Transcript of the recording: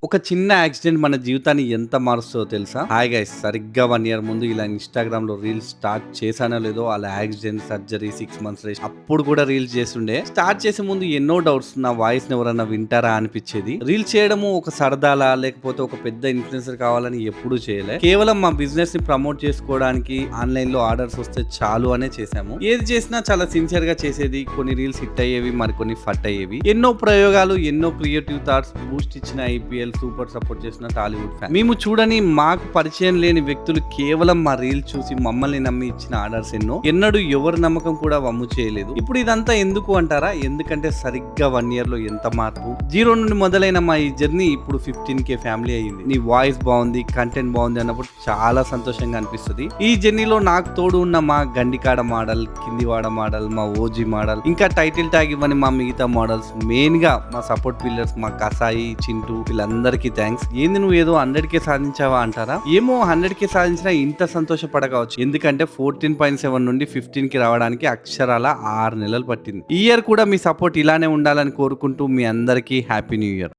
ఒక చిన్న యాక్సిడెంట్ మన జీవితాన్ని ఎంత మారుస్తుందో తెలుసా? హాయ్ గైస్, సరిగ్గా 1 ఇయర్ ముందు ఇలా ఇన్‌స్టాగ్రామ్‌లో రీల్స్ స్టార్ట్ చేశానో లేదో అలా యాక్సిడెంట్, సర్జరీ, 6 మంత్స్ రెస్ట్ అప్పుడు కూడా రీల్స్ చేస్తుండే. స్టార్ట్ చేసే ముందు ఎన్నో డౌట్స్, నా వాయిస్‌ని ఎవరన్నా వింటారా అనిపిచ్చేది. రీల్స్ చేయడము ఒక సరదాలా లేకపోతే ఒక పెద్ద ఇన్‌ఫ్లుయెన్సర్ కావాలని ఎప్పుడూ చేయలే. కేవలం మా బిజినెస్‌ని ప్రమోట్ చేసుకోవడానికి ఆన్‌లైన్‌లో ఆర్డర్స్ వస్తే చాలు అనే చేశాము. ఏది చేసినా చాలా సిన్సియర్‌గా చేసేది. కొన్ని రీల్స్ హిట్ అయ్యేవి, మరికొన్ని ఫట్ అయ్యేవి. ఎన్నో ప్రయోగాలు, ఎన్నో క్రియేటివ్ థాట్స్, బూస్ట్ ఇచ్చిన ఐపీఎల్ సూపర్ సపోర్ట్ చేసిన టాలీవుడ్ ఫ్యాన్. మేము చూడని, మాకు పరిచయం లేని వ్యక్తులు కేవలం మా రీల్ చూసి మమ్మల్ని నమ్మి ఇచ్చిన ఆర్డర్స్ ఎన్నడూ ఎవరి నమ్మకం కూడా వమ్ము చేయలేదు. ఇప్పుడు ఇదంతా ఎందుకు అంటారా? ఎందుకంటే సరిగ్గా 1 ఇయర్ లో ఎంత మార్పు. 0 నుండి మొదలైన మా ఈ జర్నీ ఇప్పుడు 15K ఫ్యామిలీ అయ్యింది. నీ వాయిస్ బాగుంది, కంటెంట్ బాగుంది అన్నప్పుడు చాలా సంతోషంగా అనిపిస్తుంది. ఈ జర్నీలో నాకు తోడు ఉన్న మా గండికాడ మోడల్, కిందివాడ మోడల్, మా ఓజీ మోడల్, ఇంకా టైటిల్ ట్యాగ్ ఇవ్వని మా మిగతా మోడల్స్, మెయిన్ గా మా సపోర్ట్ పిల్లర్స్ మా కసాయి, చింటూ, వీళ్ళందరికీ థ్యాంక్స్. ఏంది నువ్వు ఏదో 100K సాధించావా అంటారా? ఏమో 100K సాధించినా ఇంత సంతోషపడకపోవచ్చు. ఎందుకంటే 14.7 నుండి 15K రావడానికి అక్షరాల 6 నెలలు పట్టింది. ఈ ఇయర్ కూడా మీ సపోర్ట్ ఇలానే ఉండాలని కోరుకుంటూ మీ అందరికీ హ్యాపీ న్యూ ఇయర్.